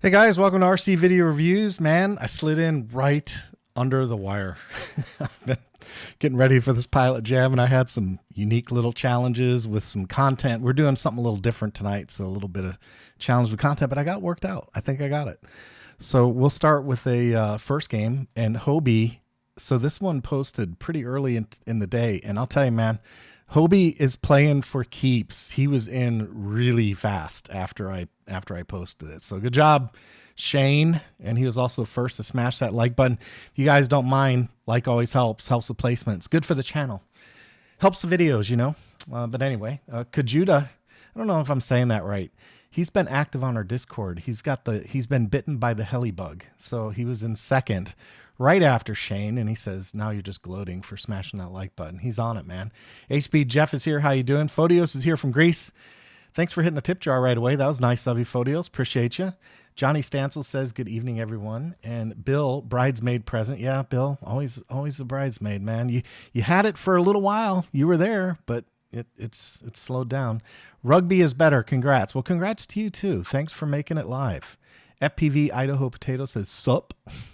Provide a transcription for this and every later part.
Hey guys, welcome to RC Video Reviews. Man, I slid in right under the wire. I've been getting ready for this PilotJam, and I had some unique little challenges with some content. We're doing something a little different tonight, so a little bit of challenge with content, but I got it worked out. I think I got it. So we'll start with a first game, and Hobie. So this one posted pretty early in the day, and I'll tell you, man, Hobie is playing for keeps. He was in really fast after I posted it. So good job, Shane. And he was also the first to smash that like button. If you guys don't mind, like always helps with placements. Good for the channel. Helps the videos, you know. But anyway, Kajuda, I don't know if I'm saying that right. He's been active on our Discord. He's been bitten by the heli bug. So he was in second right after Shane, and he says, now you're just gloating for smashing that like button. He's on it, man. HP Jeff is here. How you doing? Photios is here from Greece. Thanks for hitting the tip jar right away. That was nice of you, Photios. Appreciate you. Johnny Stancil says, good evening, everyone. And Bill, bridesmaid present. Yeah, Bill, always a bridesmaid, man. You had it for a little while. You were there, but it's slowed down. Rugby is better. Congrats. Well, congrats to you, too. Thanks for making it live. FPV Idaho Potato says, sup.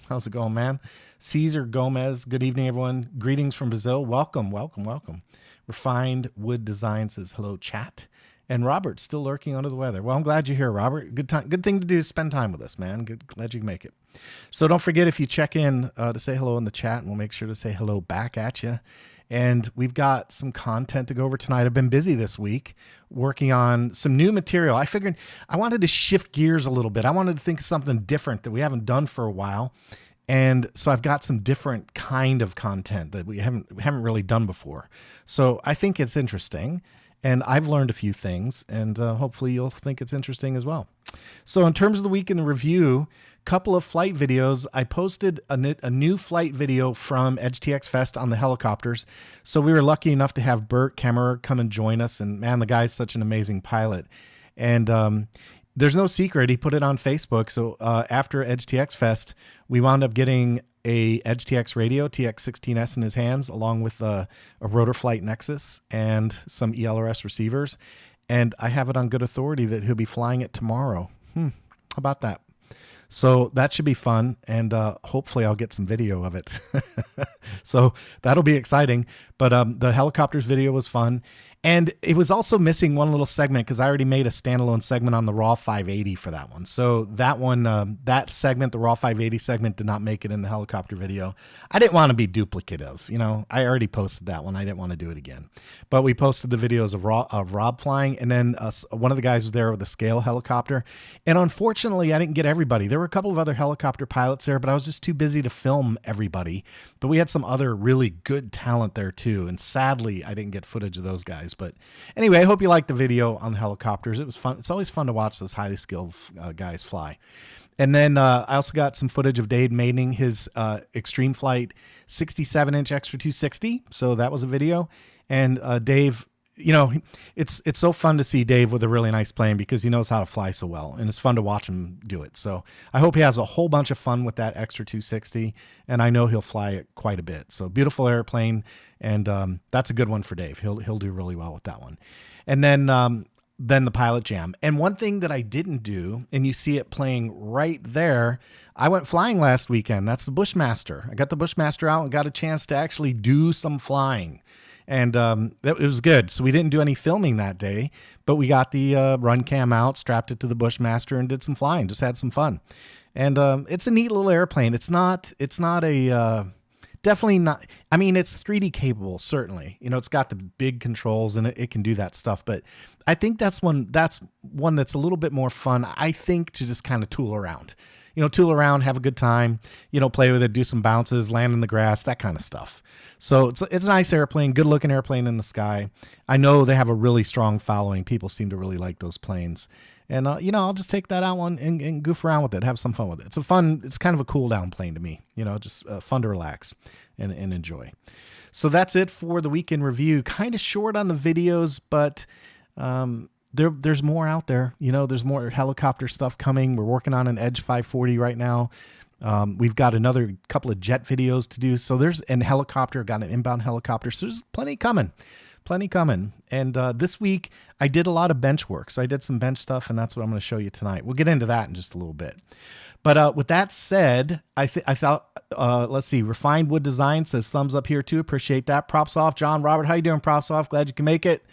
How's it going, man? Caesar Gomez, good evening, everyone. Greetings from Brazil. Welcome. Refined Wood Design says, hello, chat. And Robert's still lurking under the weather. Well, I'm glad you're here, Robert. Good thing to do is spend time with us, man. Glad you can make it. So don't forget, if you check in to say hello in the chat, and we'll make sure to say hello back at you. And we've got some content to go over tonight. I've been busy this week working on some new material. I figured I wanted to shift gears a little bit. I wanted to think of something different that we haven't done for a while. And so I've got some different kind of content that we haven't really done before. So I think it's interesting. And I've learned a few things, and hopefully you'll think it's interesting as well. So in terms of the week in the review, couple of flight videos. I posted a new flight video from EdgeTX Fest on the helicopters. So we were lucky enough to have Bert Kemmerer come and join us. And man, the guy's such an amazing pilot. And there's no secret, he put it on Facebook. So after EdgeTX Fest, we wound up getting a EdgeTX radio, TX16S in his hands, along with a Rotor Flight Nexus and some ELRS receivers. And I have it on good authority that he'll be flying it tomorrow. How about that? So that should be fun, and hopefully I'll get some video of it. So that'll be exciting. But the helicopters video was fun. And it was also missing one little segment because I already made a standalone segment on the Raw 580 for that one. So that one, that segment, the Raw 580 segment, did not make it in the helicopter video. I didn't want to be duplicative. You know, I already posted that one. I didn't want to do it again. But we posted the videos of Rob flying, and then one of the guys was there with a scale helicopter. And unfortunately, I didn't get everybody. There were a couple of other helicopter pilots there, but I was just too busy to film everybody. But we had some other really good talent there too. And sadly, I didn't get footage of those guys. But anyway, I hope you liked the video on the helicopters. It was fun. It's always fun to watch those highly skilled guys fly. And then I also got some footage of Dave mating his Extreme Flight 67-inch Extra 260. So that was a video. And Dave, you know, it's so fun to see Dave with a really nice plane because he knows how to fly so well. And it's fun to watch him do it. So I hope he has a whole bunch of fun with that Extra 260. And I know he'll fly it quite a bit. So beautiful airplane. And that's a good one for Dave. He'll do really well with that one. And then the PilotJam. And one thing that I didn't do, and you see it playing right there, I went flying last weekend. That's the Bushmaster. I got the Bushmaster out and got a chance to actually do some flying. And it was good. So we didn't do any filming that day, but we got the run cam out, strapped it to the Bushmaster, and did some flying. Just had some fun. And it's a neat little airplane. It's not a... Definitely not. I mean, it's 3D capable, certainly. You know, it's got the big controls and it can do that stuff. But I think that's one that's a little bit more fun, I think, to just kind of tool around. You know, tool around, have a good time, you know, play with it, do some bounces, land in the grass, that kind of stuff. So it's a nice airplane, good looking airplane in the sky. I know they have a really strong following. People seem to really like those planes. And, you know, I'll just take that out one and goof around with it, have some fun with it. It's kind of a cool down plane to me, you know, just fun to relax and enjoy. So that's it for the weekend review. Kind of short on the videos, but there's more out there. You know, there's more helicopter stuff coming. We're working on an Edge 540 right now. We've got another couple of jet videos to do. So and helicopter, got an inbound helicopter. So there's plenty coming. plenty coming. And this week I did a lot of bench work. So I did some bench stuff, and that's what I'm going to show you tonight. We'll get into that in just a little bit. But with that said, I thought, let's see, Refined Wood Design says thumbs up here too. Appreciate that. Props off. John, Robert, how you doing? Props off. Glad you can make it.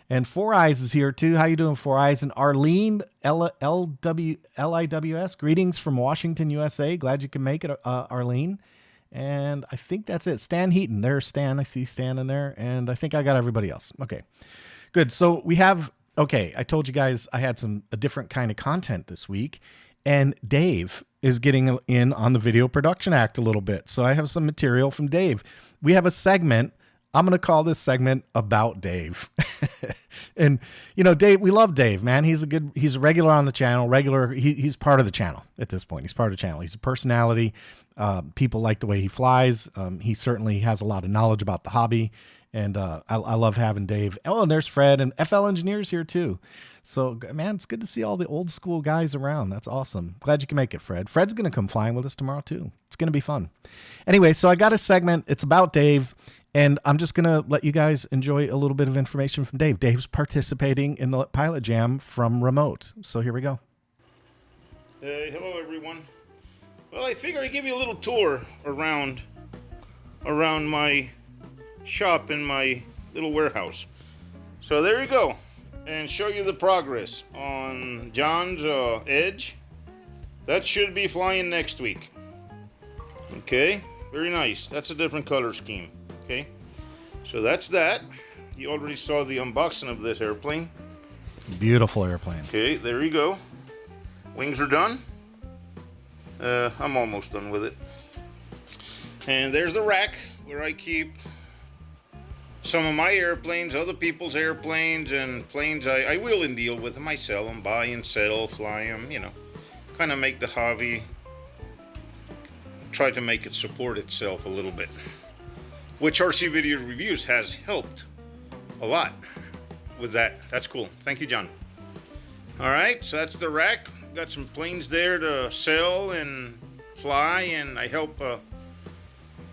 And Four Eyes is here too. How you doing, Four Eyes? And Arlene, LIWS, greetings from Washington, USA. Glad you can make it, Arlene. And I think that's it. Stan Heaton. There's Stan. I see Stan in there. And I think I got everybody else. Okay, good. So we have, okay, I told you guys I had a different kind of content this week. And Dave is getting in on the Video Production Act a little bit. So I have some material from Dave. We have a segment. I'm going to call this segment About Dave. And, you know, Dave, we love Dave, man. He's a regular on the channel, he's part of the channel at this point. He's part of the channel. He's a personality. People like the way he flies. He certainly has a lot of knowledge about the hobby. And I love having Dave. Oh, and there's Fred, and FL Engineers here too. So, man, it's good to see all the old school guys around. That's awesome. Glad you can make it, Fred. Fred's going to come flying with us tomorrow too. It's going to be fun. Anyway, so I got a segment. It's about Dave. And I'm just going to let you guys enjoy a little bit of information from Dave. Dave's participating in the PilotJam from remote. So here we go. Hello, everyone. Well, I figure I'd give you a little tour around my shop in my little warehouse. So there you go. And show you the progress on John's Edge. That should be flying next week. Okay, very nice. That's a different color scheme. Okay, so that's that. You already saw the unboxing of this airplane. Beautiful airplane. Okay, there you go. Wings are done. I'm almost done with it. And there's the rack where I keep some of my airplanes, other people's airplanes, and planes I wheel and deal with them. I sell them, buy and sell, fly them, you know. Kind of make the hobby, try to make it support itself a little bit. Which RC Video Reviews has helped a lot with that. That's cool. Thank you, John. All right, so that's the rack. Got some planes there to sell and fly, and I help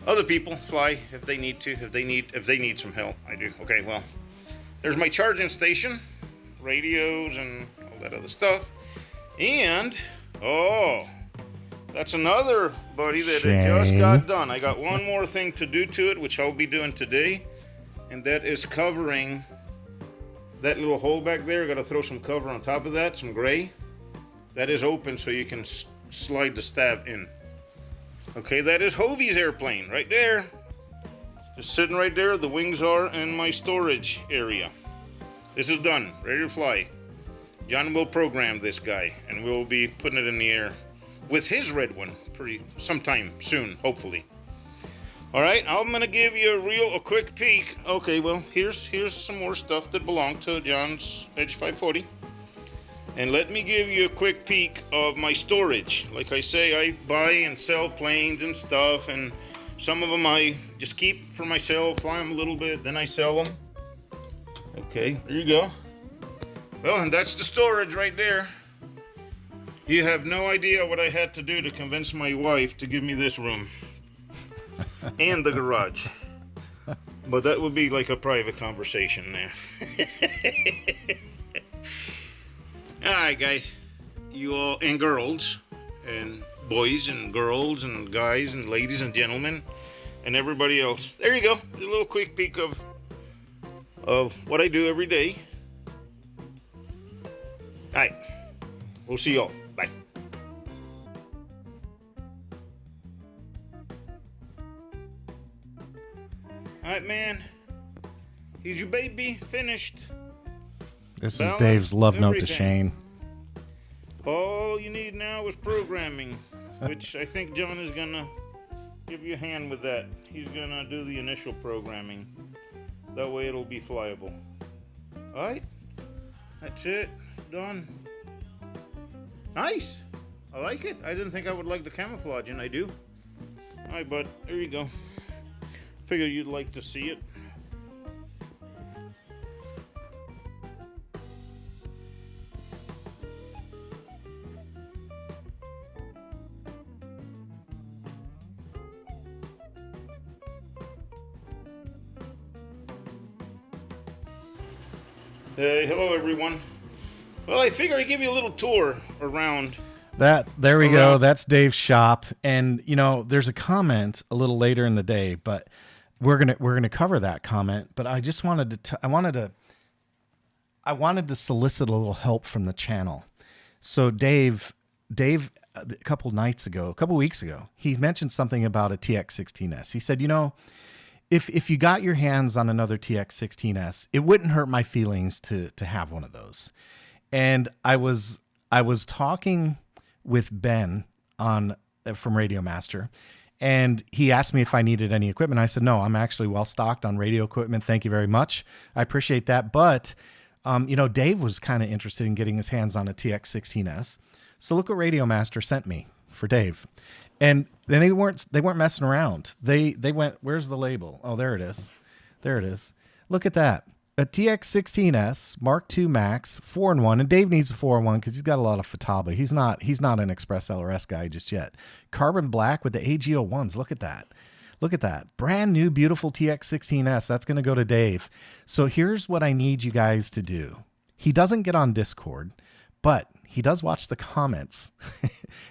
other people fly if they need to, if they need some help. I do. Okay, well, there's my charging station, radios and all that other stuff, and that's another buddy that I just got done. I got one more thing to do to it, which I'll be doing today, and that is covering that little hole back there. I got to throw some cover on top of that, some gray. That is open so you can slide the stab in. Okay, that is Hovey's airplane right there. Just sitting right there. The wings are in my storage area. This is done, ready to fly. John will program this guy, and we'll be putting it in the air with his red one sometime soon, hopefully. All right, I'm gonna give you a quick peek. Okay, well, here's some more stuff that belonged to John's Edge 540. And let me give you a quick peek of my storage. Like I say, I buy and sell planes and stuff, and some of them I just keep for myself, fly them a little bit, then I sell them. Okay, there you go. Well, and that's the storage right there. You have no idea what I had to do to convince my wife to give me this room and the garage. But that would be like a private conversation there. Alright, guys. You all, and girls, and boys, and girls, and guys, and ladies, and gentlemen, and everybody else. There you go. A little quick peek of what I do every day. Alright. We'll see y'all. Bye. Alright, man. Here's your baby. Finished. This is Dave's love note to everything. Shane. All you need now is programming, which I think John is going to give you a hand with that. He's going to do the initial programming. That way it'll be flyable. Alright. That's it. Done. Nice. I like it. I didn't think I would like the camouflage, and I do. Alright, bud. There you go. Figured you'd like to see it. Hello, everyone. Well, I figure I'd give you a little tour around. There we go. That's Dave's shop. And, you know, there's a comment a little later in the day, but we're gonna cover that comment. But I just wanted to I wanted to solicit a little help from the channel. So Dave, a couple weeks ago, he mentioned something about a TX16S. He said, you know, if you got your hands on another TX16S, it wouldn't hurt my feelings to have one of those. And I was talking with Ben from Radio Master, and he asked me if I needed any equipment. I said, no, I'm actually well stocked on radio equipment. Thank you very much. I appreciate that. But you know, Dave was kind of interested in getting his hands on a TX16S. So look what Radio Master sent me for Dave. And then they weren't messing around. They went, where's the label? Oh, there it is. There it is. Look at that. A TX16S Mark II Max 4-in-1, and Dave needs a 4-in-1 because he's got a lot of Futaba. He's not an Express LRS guy just yet. Carbon black with the AGO1s. Look at that. Look at that. Brand new, beautiful TX16S. That's going to go to Dave. So here's what I need you guys to do. He doesn't get on Discord, but he does watch the comments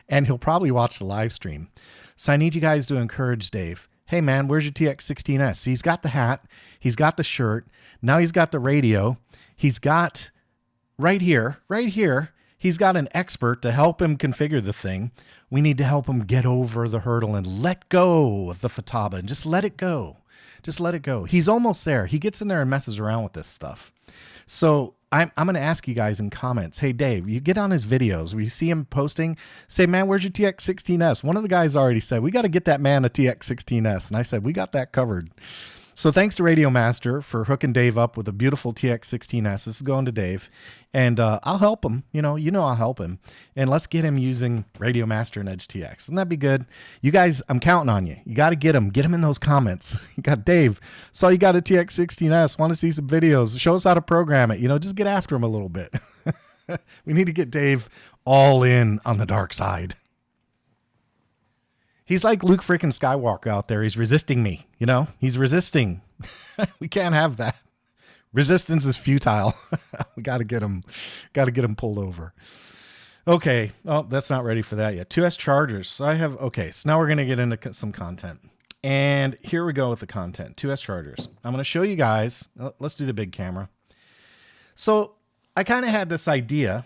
and he'll probably watch the live stream. So I need you guys to encourage Dave. Hey man, where's your TX16S? He's got the hat. He's got the shirt. Now he's got the radio. He's got right here, he's got an expert to help him configure the thing. We need to help him get over the hurdle and let go of the Futaba and just let it go. Just let it go. He's almost there. He gets in there and messes around with this stuff. So I'm going to ask you guys in comments, hey, Dave, you get on his videos where you see him posting, say, man, where's your TX16S? One of the guys already said, we got to get that man a TX16S. And I said, we got that covered. So thanks to Radio Master for hooking Dave up with a beautiful TX16S. This is going to Dave. And I'll help him. You know I'll help him. And let's get him using Radio Master and EdgeTX. Wouldn't that be good? You guys, I'm counting on you. You got to get him. Get him in those comments. You got Dave. Saw you got a TX16S. Want to see some videos. Show us how to program it. You know, just get after him a little bit. We need to get Dave all in on the dark side. He's like Luke freaking Skywalker out there. He's resisting me, you know? He's resisting. We can't have that. Resistance is futile. We got to get him pulled over. Okay. Oh, that's not ready for that yet. 2S chargers. So so now we're going to get into some content. And here we go with the content. 2S chargers. I'm going to show you guys. Let's do the big camera. So I kind of had this idea.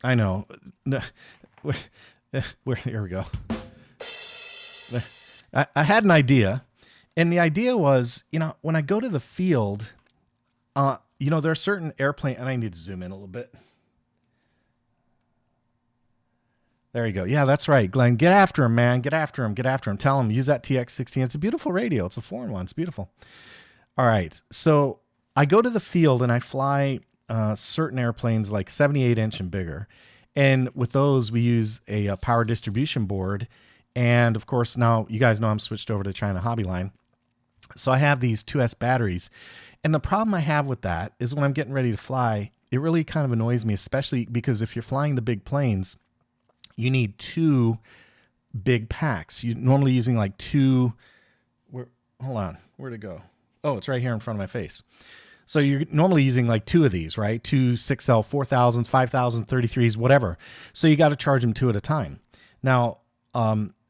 I know. Here we go. I had an idea, and the idea was, you know, when I go to the field, you know, there are certain airplane, and I need to zoom in a little bit. There you go. Yeah, that's right. Glenn, get after him, man. Get after him. Get after him. Tell him, use that TX16. It's a beautiful radio. It's a 4-in-1. It's beautiful. All right. So I go to the field and I fly certain airplanes like 78-inch and bigger. And with those, we use a power distribution board. And of course, now you guys know I'm switched over to China Hobbyline. So I have these 2S batteries. And the problem I have with that is when I'm getting ready to fly, it really kind of annoys me, especially because if you're flying the big planes, you need 2 big packs. You're normally using like 2. Hold on. Where'd it go? Oh, it's right here in front of my face. So you're normally using like 2 of these, right? 2 6L 4000s, 5000, 33s, whatever. So you got to charge them 2 at a time. Now,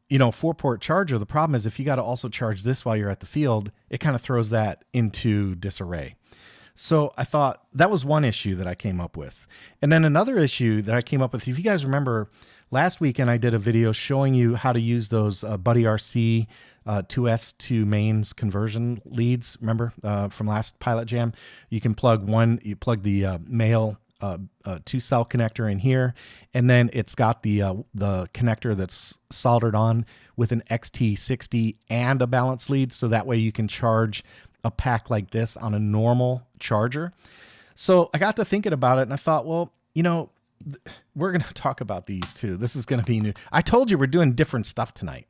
you know, 4-port charger, the problem is if you got to also charge this while you're at the field, it kind of throws that into disarray. So I thought that was one issue that I came up with. And then another issue that I came up with, if you guys remember, last weekend I did a video showing you how to use those Buddy RC 2S to mains conversion leads. Remember from last PilotJam? You can plug the male 2-cell connector in here, and then it's got the connector that's soldered on with an XT60 and a balance lead, so that way you can charge a pack like this on a normal charger. So I got to thinking about it, and I thought, well, you know, we're going to talk about these too. This is going to be new. I told you we're doing different stuff tonight.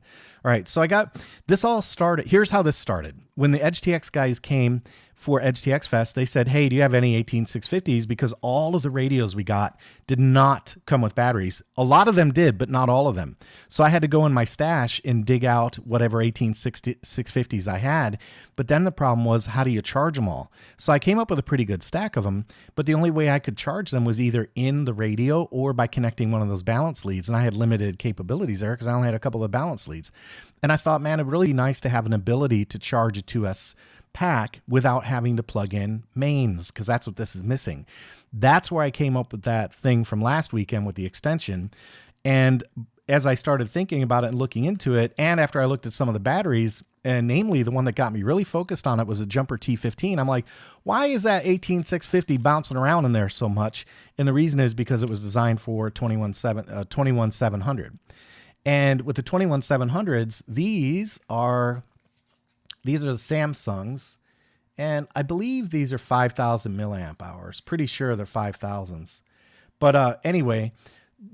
All right, so I got this all started. Here's how this started. When the EdgeTX guys came for EdgeTX Fest, they said, hey, do you have any 18650s? Because all of the radios we got did not come with batteries. A lot of them did, but not all of them. So I had to go in my stash and dig out whatever 18650s I had. But then the problem was, how do you charge them all? So I came up with a pretty good stack of them, but the only way I could charge them was either in the radio or by connecting one of those balance leads. And I had limited capabilities there because I only had a couple of balance leads. And I thought, man, it'd really be nice to have an ability to charge a 2S pack without having to plug in mains, because that's what this is missing. That's where I came up with that thing from last weekend with the extension. And as I started thinking about it and looking into it, and after I looked at some of the batteries, and namely the one that got me really focused on it was a Jumper T15, I'm like, why is that 18650 bouncing around in there so much? And the reason is because it was designed for 21700. And with the 21700s, these are the Samsungs, and I believe these are 5,000 milliamp hours. Pretty sure they're 5,000s. But anyway,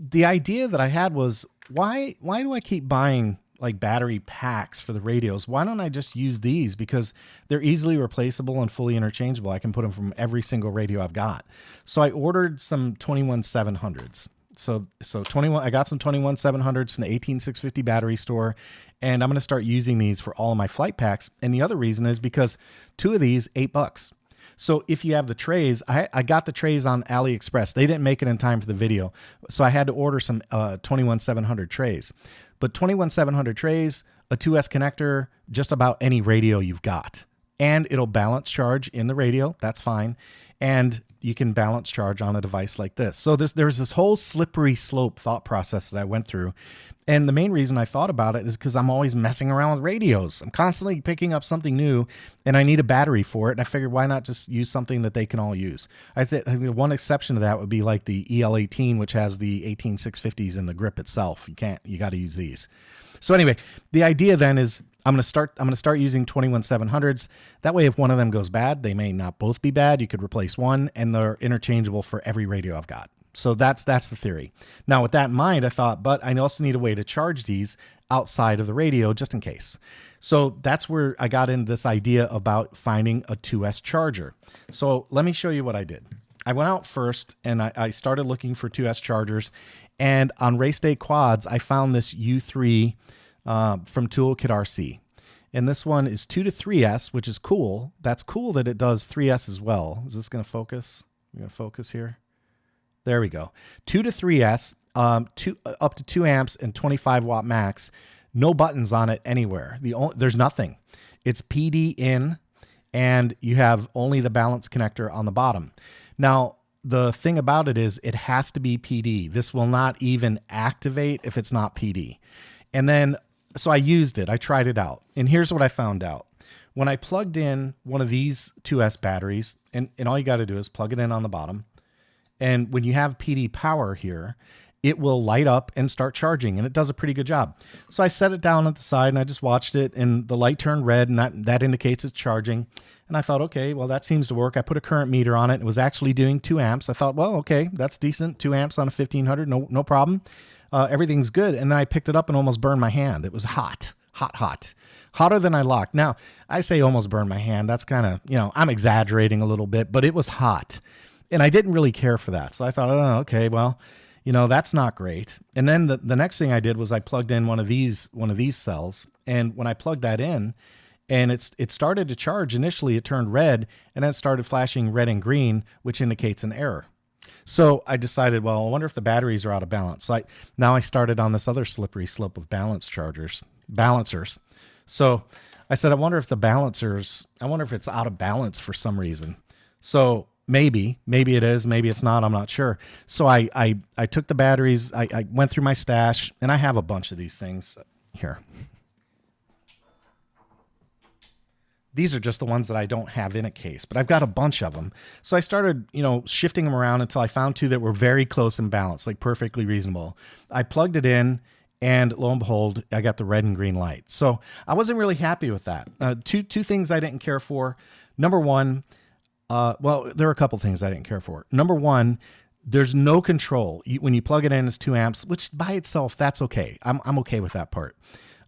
the idea that I had was, why do I keep buying like battery packs for the radios? Why don't I just use these? Because they're easily replaceable and fully interchangeable. I can put them from every single radio I've got. So I ordered some 21700s. So I got some 21700s from the 18650 battery store, and I'm going to start using these for all of my flight packs. And the other reason is because two of these, $8. So if you have the trays, I got the trays on AliExpress. They didn't make it in time for the video, so I had to order some 21700 trays. But 21700 trays, a 2S connector, just about any radio you've got. And it'll balance charge in the radio. That's fine. And you can balance charge on a device like this. So there's this whole slippery slope thought process that I went through. And the main reason I thought about it is because I'm always messing around with radios. I'm constantly picking up something new, and I need a battery for it. And I figured, why not just use something that they can all use? I think the one exception to that would be like the EL18, which has the 18650s in the grip itself. You got to use these. So anyway, the idea then is I'm going to start using 21700s. That way, if one of them goes bad, they may not both be bad. You could replace one, and they're interchangeable for every radio I've got. So that's the theory. Now, with that in mind, I thought, but I also need a way to charge these outside of the radio just in case. So that's where I got into this idea about finding a 2S charger. So let me show you what I did. I went out first and I started looking for 2S chargers. And on Race Day Quads, I found this U3 from Toolkit RC. And this one is 2 to 3S, which is cool. That's cool that it does 3S as well. Is this going to focus? I'm going to focus here. There we go. 2 to 3S, up to 2 amps and 25 watt max. No buttons on it anywhere. There's nothing. It's PD in, and you have only the balance connector on the bottom. Now, the thing about it is it has to be PD. This will not even activate if it's not PD. And then, so I used it. I tried it out. And here's what I found out. When I plugged in one of these 2S batteries, and all you got to do is plug it in on the bottom. And when you have PD power here, it will light up and start charging, and it does a pretty good job. So I set it down at the side, and I just watched it, and the light turned red, and that indicates it's charging. And I thought, okay, well, that seems to work. I put a current meter on it. It was actually doing 2 amps. I thought, well, okay, that's decent. 2 amps on a 1500, no problem. Everything's good. And then I picked it up and almost burned my hand. It was hot. Hotter than I locked. Now, I say almost burned my hand. That's kind of, I'm exaggerating a little bit, but it was hot. And I didn't really care for that. So I thought, oh, okay, well, that's not great. And then the next thing I did was I plugged in one of these cells. And when I plugged that in, and it started to charge, initially it turned red, and then it started flashing red and green, which indicates an error. So I decided, well, I wonder if the batteries are out of balance. So now I started on this other slippery slope of balancers. So I said, I wonder if it's out of balance for some reason. So maybe it is, maybe it's not, I'm not sure. So I took the batteries, I went through my stash, and I have a bunch of these things here. These are just the ones that I don't have in a case, but I've got a bunch of them. So I started, shifting them around until I found two that were very close in balance, like perfectly reasonable. I plugged it in, and lo and behold, I got the red and green light. So I wasn't really happy with that. Two things I didn't care for. Number one, well, there are a couple things I didn't care for. Number one, there's no control. When you plug it in, it's 2 amps, which by itself, that's okay. I'm okay with that part.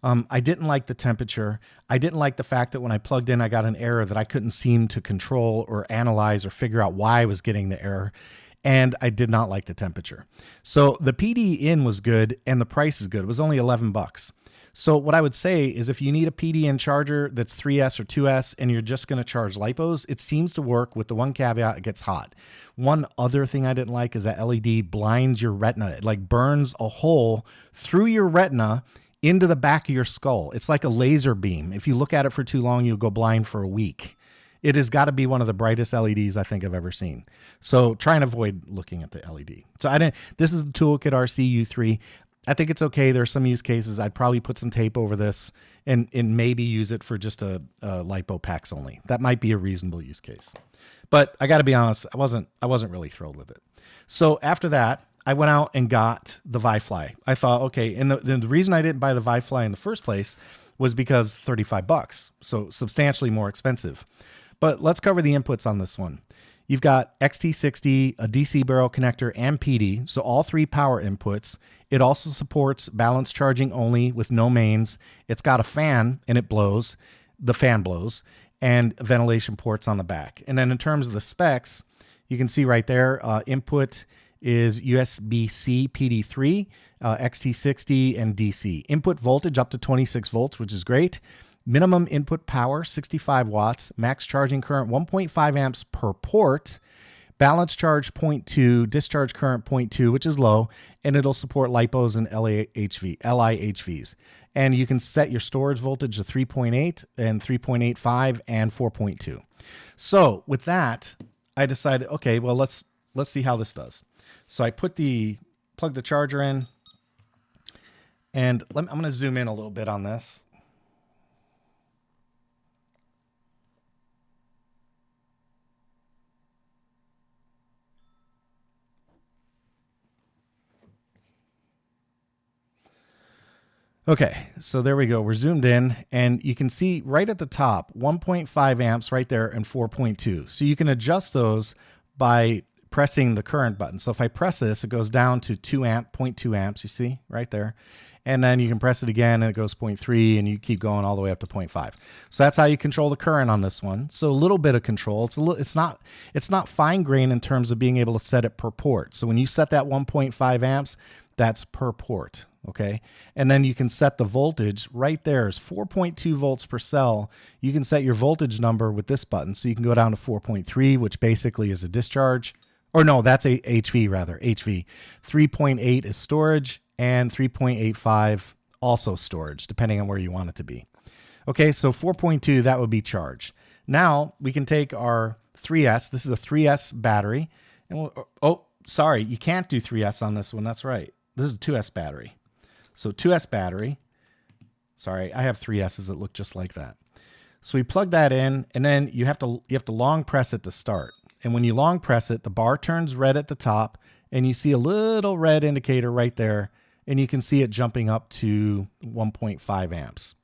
I didn't like the temperature. I didn't like the fact that when I plugged in, I got an error that I couldn't seem to control or analyze or figure out why I was getting the error. And I did not like the temperature. So the PD in was good and the price is good. It was only 11 bucks. So what I would say is if you need a PD in charger that's 3S or 2S and you're just going to charge LiPos, it seems to work with the one caveat, it gets hot. One other thing I didn't like is that LED blinds your retina. It like burns a hole through your retina into the back of your skull. It's like a laser beam. If you look at it for too long, you'll go blind for a week. It has got to be one of the brightest LEDs I think I've ever seen. So try and avoid looking at the LED. So this is the Toolkit RC U3. I think it's okay. There's some use cases. I'd probably put some tape over this and maybe use it for just a LiPo packs only. That might be a reasonable use case. But I got to be honest, I wasn't really thrilled with it. So after that, I went out and got the ViFly. I thought, okay, and the reason I didn't buy the ViFly in the first place was because 35 bucks, so substantially more expensive. But let's cover the inputs on this one. You've got XT60, a DC barrel connector, and PD, so all three power inputs. It also supports balance charging only with no mains. It's got a fan, and it blows. The fan blows, and ventilation ports on the back. And then in terms of the specs, you can see right there, input is USB-C PD3, XT60, and DC. Input voltage up to 26 volts, which is great. Minimum input power, 65 watts. Max charging current, 1.5 amps per port. Balance charge 0.2, discharge current 0.2, which is low, and it'll support LiPos and LIHVs. And you can set your storage voltage to 3.8 and 3.85 and 4.2. So with that, I decided, okay, well, let's see how this does. So I plug the charger in, and I'm going to zoom in a little bit on this. Okay, so there we go. We're zoomed in, and you can see right at the top, 1.5 amps right there and 4.2. So you can adjust those by pressing the current button. So if I press this, it goes down to 0.2 amps, you see right there. And then you can press it again and it goes 0.3, and you keep going all the way up to 0.5. So that's how you control the current on this one. So a little bit of control. It's not fine grained in terms of being able to set it per port. So when you set that 1.5 amps, that's per port. Okay. And then you can set the voltage right there is 4.2 volts per cell. You can set your voltage number with this button. So you can go down to 4.3, which basically is a discharge, or no, that's a HV rather, HV. 3.8 is storage, and 3.85 also storage, depending on where you want it to be. Okay. So 4.2, that would be charge. Now we can take our 3S. This is a 3S battery. And oh, sorry, you can't do 3S on this one. That's right. This is a 2S battery. So 2S battery. Sorry, I have 3S's that look just like that. So we plug that in, and then you have to long press it to start. And when you long press it, the bar turns red at the top, and you see a little red indicator right there, and you can see it jumping up to 1.5 amps.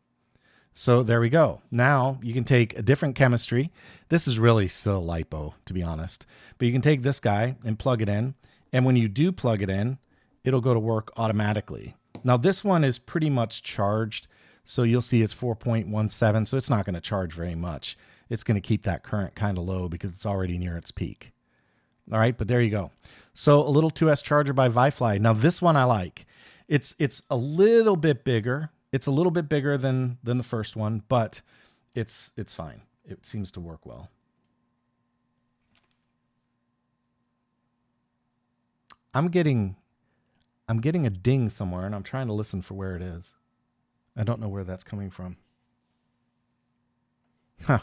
So there we go. Now you can take a different chemistry. This is really still LiPo, to be honest. But you can take this guy and plug it in, and when you do plug it in, it'll go to work automatically. Now this one is pretty much charged, so you'll see it's 4.17, so it's not going to charge very much. It's going to keep that current kind of low because it's already near its peak. All right, but there you go. So a little 2S charger by ViFly. Now this one I like. It's a little bit bigger. It's a little bit bigger than the first one, but it's fine. It seems to work well. I'm getting a ding somewhere, and I'm trying to listen for where it is. I don't know where that's coming from. Huh.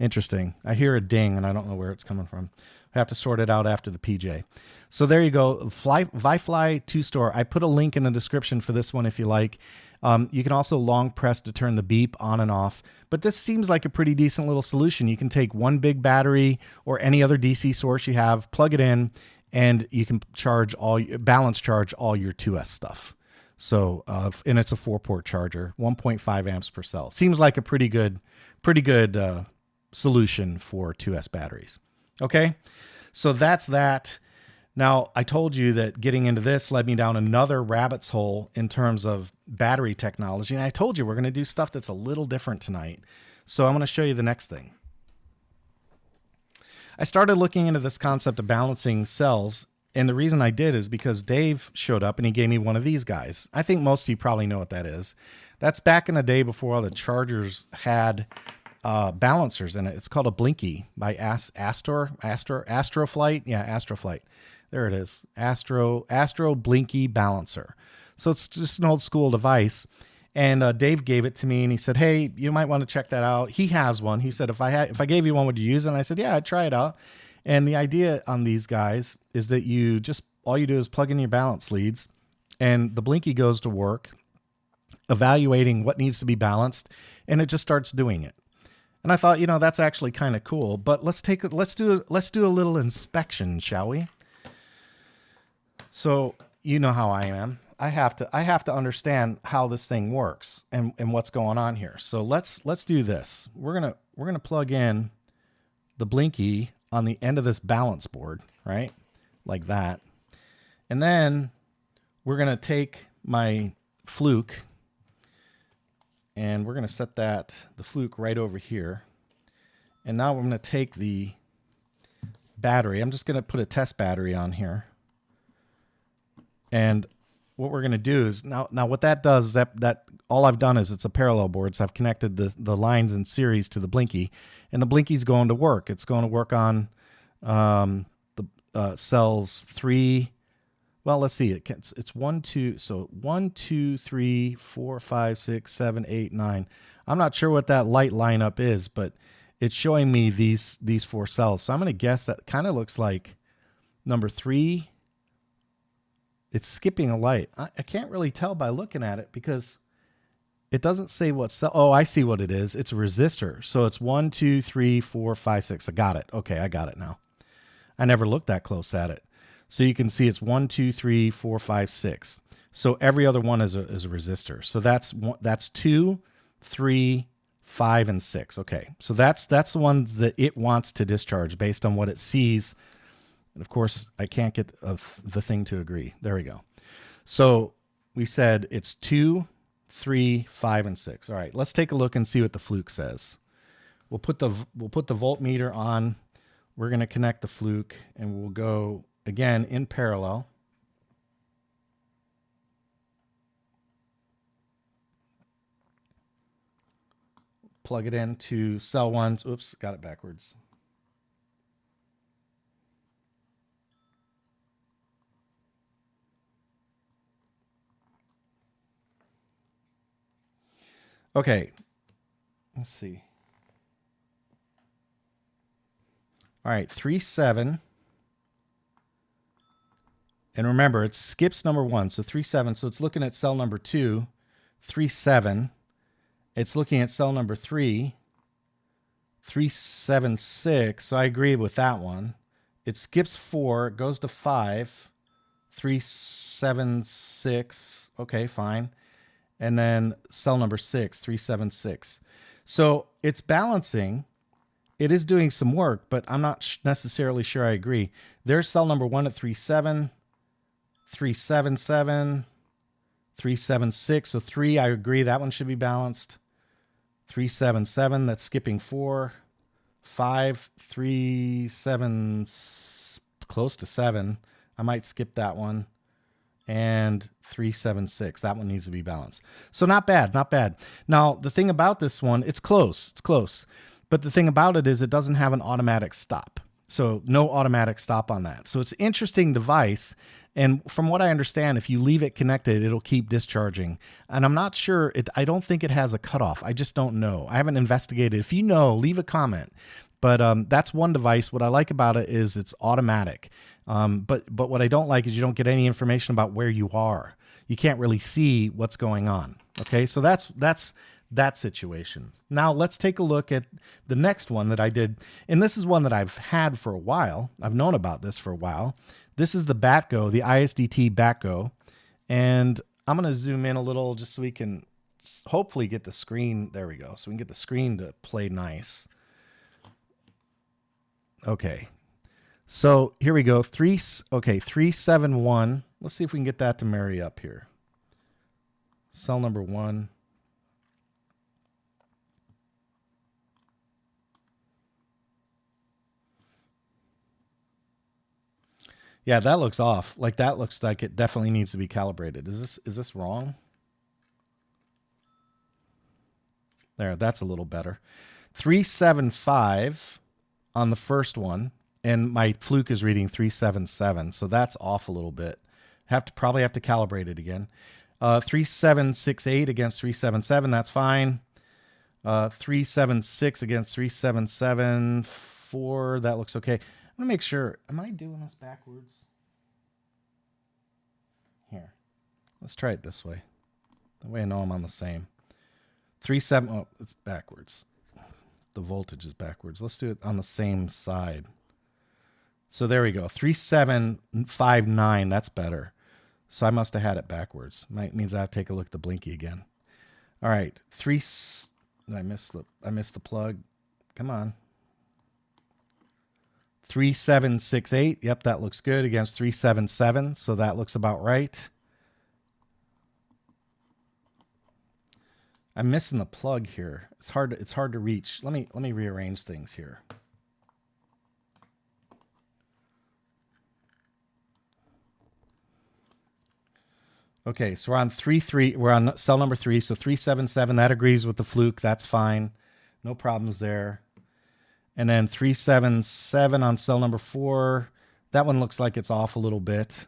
Interesting. I hear a ding, and I don't know where it's coming from. I have to sort it out after the PJ. So there you go. ViFly 2-Store. I put a link in the description for this one if you like. You can also long press to turn the beep on and off. But this seems like a pretty decent little solution. You can take one big battery or any other DC source you have, plug it in, and you can balance charge all your 2S stuff. So, and it's a 4-port charger, 1.5 amps per cell. Seems like a pretty good solution for 2S batteries. Okay, so that's that. Now, I told you that getting into this led me down another rabbit's hole in terms of battery technology. And I told you we're going to do stuff that's a little different tonight. So I'm going to show you the next thing. I started looking into this concept of balancing cells. And the reason I did is because Dave showed up and he gave me one of these guys. I think most of you probably know what that is. That's back in the day before all the chargers had balancers in it. It's called a Blinky by Astroflight. Yeah, Astroflight. There it is. Astro Blinky balancer. So it's just an old school device. And Dave gave it to me and he said, hey, you might want to check that out. He has one. He said, if I gave you one, would you use it? And I said, yeah, I'd try it out. And the idea on these guys is that all you do is plug in your balance leads and the Blinky goes to work evaluating what needs to be balanced, and it just starts doing it. And I thought, that's actually kind of cool, but let's do a little inspection, shall we? So, you know how I am. I have to understand how this thing works and what's going on here. So let's do this. We're going to plug in the Blinky on the end of this balance board, right? Like that. And then we're going to take my fluke and we're going to set the fluke right over here. And now we're going to take the battery. I'm just going to put a test battery on here. And what we're going to do is now what that does is that all I've done is it's a parallel board. So I've connected the lines in series to the Blinky, and the Blinky's going to work. It's going to work on the cells 3. Well, let's see. It's 1, 2. So 1, 2, 3, 4, 5, 6, 7, 8, 9. I'm not sure what that light lineup is, but it's showing me these 4 cells. So I'm going to guess that kind of looks like number 3. It's skipping a light. I can't really tell by looking at it because it doesn't say what cell. Oh, I see what it is. It's a resistor. So it's 1, 2, 3, 4, 5, 6. I got it. Okay, I got it now. I never looked that close at it. So you can see it's 1, 2, 3, 4, 5, 6. So every other one is a resistor. So that's 2, 3, 5, and 6. Okay, so that's the ones that it wants to discharge based on what it sees. And of course, I can't get the thing to agree. There we go. So we said it's 2, 3, 5, and 6. All right, let's take a look and see what the fluke says. We'll put the voltmeter on. We're going to connect the fluke, and we'll go again in parallel. Plug it into cell 1. Oops, got it backwards. Okay, let's see. All right, 3, 7. And remember, it skips number 1, so 3, 7. So it's looking at cell number 2, 3, 7. It's looking at cell number 3, 3, 7, 6. So I agree with that one. It skips 4, it goes to 5, 3, 7, 6. Okay, fine. And then cell number 6, 3, 7, 6. So it's balancing. It is doing some work, but I'm not necessarily sure I agree. There's cell number 1 at 3, 7, 3, 7, 7, 3, 7, 6. So 3, I agree. That one should be balanced. 3, 7, 7. That's skipping 4. 5, 3, 7, close to 7. I might skip that one. And 3, 7, 6. That one needs to be balanced. So not bad, not bad. Now, the thing about this one, it's close. It's close. But the thing about it is it doesn't have an automatic stop. So no automatic stop on that. So it's an interesting device. And from what I understand, if you leave it connected, it'll keep discharging. And I'm not sure. I don't think it has a cutoff. I just don't know. I haven't investigated. If you know, leave a comment. But that's one device. What I like about it is it's automatic. But what I don't like is you don't get any information about where you are. You can't really see what's going on. Okay, so that's that situation. Now let's take a look at the next one that I did. And this is one that I've had for a while. I've known about this for a while. This is the BGGO, the ISDT BGGO. And I'm going to zoom in a little just so we can hopefully get the screen. There we go. So we can get the screen to play nice. Okay. So here we go. 371. Let's see if we can get that to marry up here. Cell number 1. Yeah, that looks off. Like that looks like it definitely needs to be calibrated. Is this wrong? There, that's a little better. 375 on the first one, and my fluke is reading 377, so that's off a little bit. Probably have to calibrate it again. 3768 against 377, that's fine. 376 against 3774, that looks okay. I'm gonna make sure. Am I doing this backwards? Here, let's try it this way. That way I know I'm on the same. 37. Oh, it's backwards. The voltage is backwards. Let's do it on the same side. So there we go. 3759. That's better. So I must have had it backwards. Means I have to take a look at the Blinky again. All right. I missed the plug. Come on. 3768. Yep, that looks good against 377. So that looks about right. I'm missing the plug here. It's hard to reach. Let me rearrange things here. Okay, so we're on 3.3. We're on cell number 3. So 377, that agrees with the fluke. That's fine. No problems there. And then 377 on cell number 4. That one looks like it's off a little bit.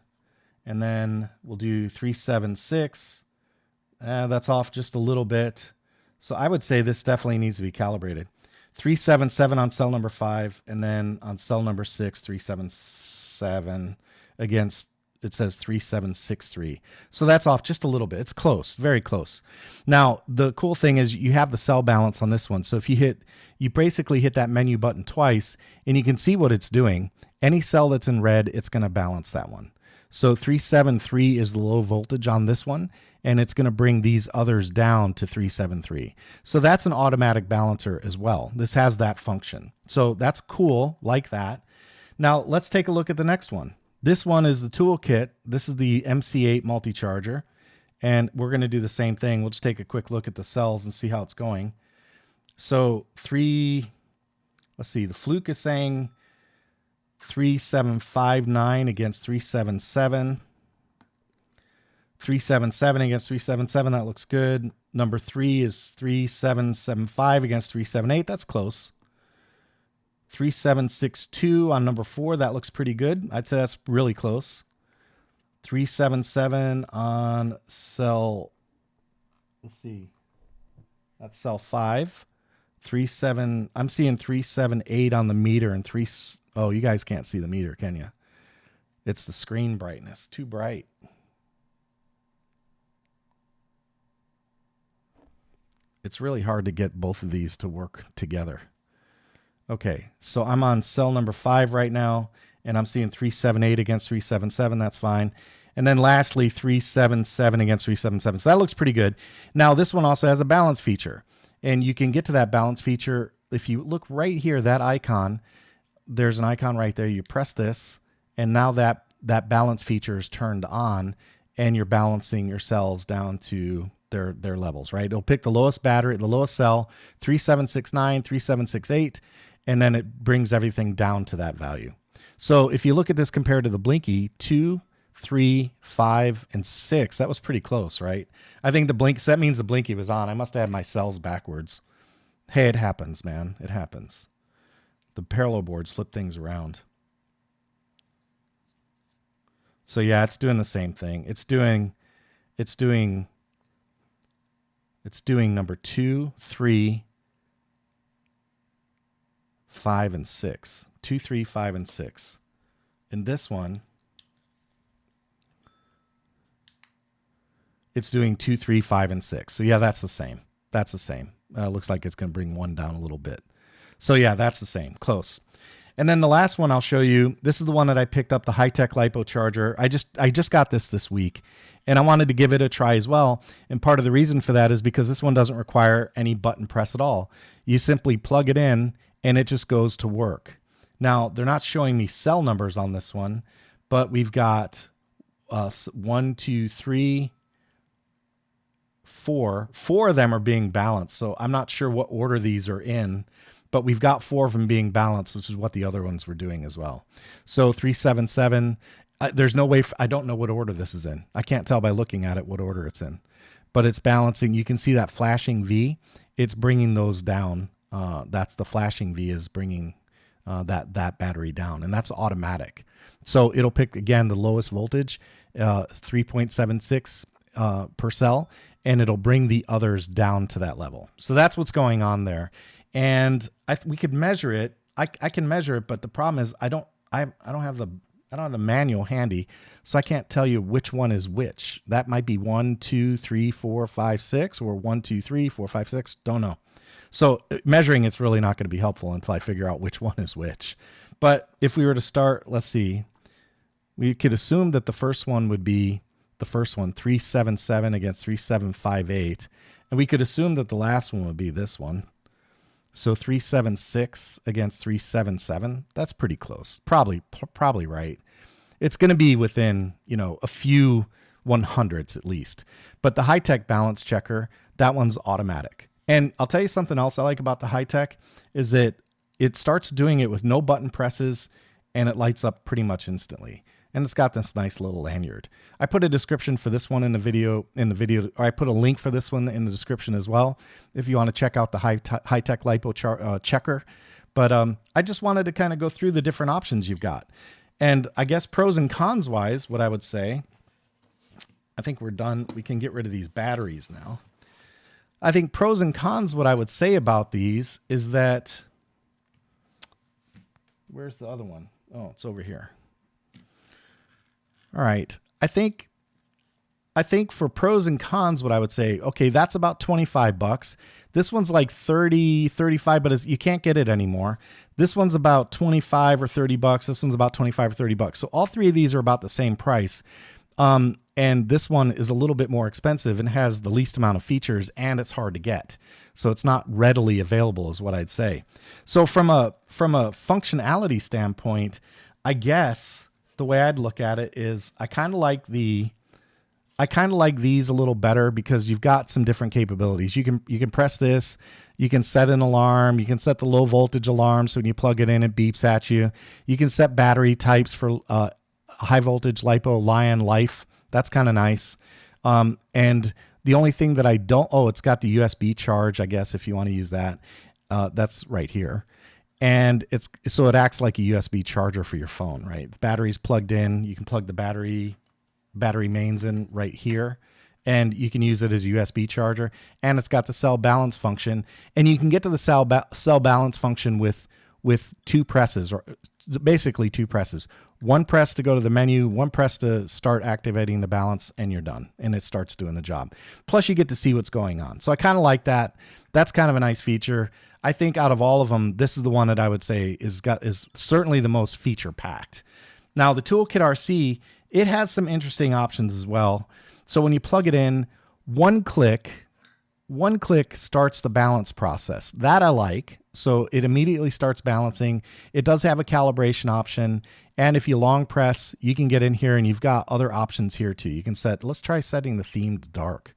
And then we'll do 376. That's off just a little bit. So I would say this definitely needs to be calibrated. 377 on cell number 5. And then on cell number 6, 377 against, it says 3763. So that's off just a little bit. It's close, very close. Now, the cool thing is you have the cell balance on this one. So if you basically hit that menu button twice and you can see what it's doing. Any cell that's in red, it's going to balance that one. So 373 is the low voltage on this one, and it's going to bring these others down to 373. So that's an automatic balancer as well. This has that function. So that's cool, like that. Now let's take a look at the next one. This one is the toolkit. This is the MC8 multi-charger, and we're going to do the same thing. We'll just take a quick look at the cells and see how it's going. So let's see, the fluke is saying 3759 against 377. 377 against 377, that looks good. Number 3 is 3775 against 378. That's close. 3762 on number 4, that looks pretty good. I'd say that's really close. 377 on cell, let's see, that's cell 5. I'm seeing 378 on the meter and oh, you guys can't see the meter, can you? It's the screen brightness, too bright. It's really hard to get both of these to work together. Okay, so I'm on cell number 5 right now, and I'm seeing 378 against 377. That's fine. And then lastly, 377 against 377. So that looks pretty good. Now, this one also has a balance feature, and you can get to that balance feature. If you look right here, that icon, there's an icon right there. You press this, and now that balance feature is turned on, and you're balancing your cells down to their levels, right? It'll pick the lowest battery, the lowest cell, 3769, 3768, and then it brings everything down to that value. So if you look at this compared to the Blinky, 2, 3, 5, and 6, that was pretty close, right? I think the Blink, so that means the Blinky was on. I must have had my cells backwards. Hey, it happens, man. It happens. The parallel boards flip things around. So yeah, it's doing the same thing. It's doing number 2, 3, 5, and 6. 2, 3, 5, and 6. In this one, it's doing 2, 3, 5, and 6. So yeah, that's the same. That's the same. Looks like it's going to bring one down a little bit. So yeah, that's the same. Close. And then the last one I'll show you, this is the one that I picked up, the high-tech LiPo charger. I just got this week, and I wanted to give it a try as well. And part of the reason for that is because this one doesn't require any button press at all. You simply plug it in, and it just goes to work. Now, they're not showing me cell numbers on this one, but we've got 1, 2, 3, 4. 4 of them are being balanced. So I'm not sure what order these are in, but we've got 4 of them being balanced, which is what the other ones were doing as well. So 377, there's no way, I don't know what order this is in. I can't tell by looking at it what order it's in, but it's balancing. You can see that flashing V, it's bringing those down. That's the flashing V is bringing that battery down, and that's automatic. So it'll pick, again, the lowest voltage, 3.76 per cell, and it'll bring the others down to that level. So that's what's going on there. And we could measure it. I can measure it, but the problem is I don't have the manual handy, so I can't tell you which one is which. That might be 1, 2, 3, 4, 5, 6, or 1, 2, 3, 4, 5, 6. Don't know. So measuring it's really not going to be helpful until I figure out which one is which. But if we were to start, let's see, we could assume that the first one would be the first one, 377 against 3758. And we could assume that the last one would be this one. So 376 against 377. That's pretty close. Probably right. It's going to be within, a few 100s at least. But the high-tech balance checker, that one's automatic. And I'll tell you something else I like about the high-tech is that it starts doing it with no button presses, and it lights up pretty much instantly. And it's got this nice little lanyard. I put a description for this one in the video, or I put a link for this one in the description as well, if you want to check out the high-tech LiPo checker. But I just wanted to kind of go through the different options you've got. And I guess pros and cons wise, what I would say, I think we're done. We can get rid of these batteries now. I think pros and cons, what I would say about these is that, where's the other one? Oh, it's over here. All right. I think for pros and cons, what I would say, okay, that's about 25 bucks. This one's like 30, 35, but you can't get it anymore. This one's about 25 or 30 bucks. This one's about 25 or 30 bucks. So all three of these are about the same price. And this one is a little bit more expensive and has the least amount of features, and it's hard to get. So it's not readily available is what I'd say. So from a functionality standpoint, I guess the way I'd look at it is I kind of like these a little better because you've got some different capabilities. You can press this, you can set an alarm, you can set the low voltage alarm so when you plug it in, it beeps at you. You can set battery types for high voltage LiPo, Lion, Life. That's kind of nice. And the only thing that I don't, it's got the USB charge, I guess, if you want to use that. That's right here. And so it acts like a USB charger for your phone, right? The battery's plugged in. You can plug the battery mains in right here, and you can use it as a USB charger. And it's got the cell balance function, and you can get to the cell balance function with two presses, or basically two presses. One press to go to the menu, one press to start activating the balance, and you're done. And it starts doing the job. Plus, you get to see what's going on. So I kind of like that. That's kind of a nice feature. I think out of all of them, this is the one that I would say is certainly the most feature packed. Now, the Toolkit RC, it has some interesting options as well. So when you plug it in, one click starts the balance process. That I like. So it immediately starts balancing. It does have a calibration option. And if you long press, you can get in here and you've got other options here too. You can let's try setting the theme to dark.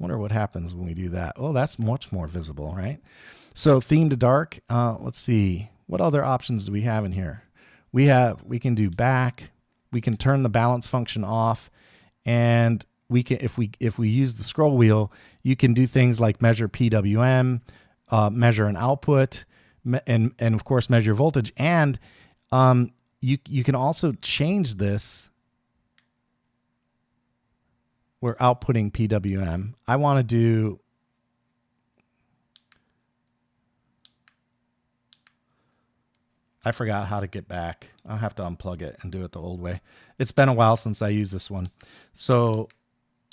Wonder what happens when we do that. Oh, that's much more visible, right? So theme to dark. Let's see. What other options do we have in here? We can do back. We can turn the balance function off, and we can, if we use the scroll wheel, you can do things like measure PWM, measure an output, and of course measure voltage. And you can also change this. We're outputting PWM. I want to do. I forgot how to get back. I'll have to unplug it and do it the old way. It's been a while since I used this one. So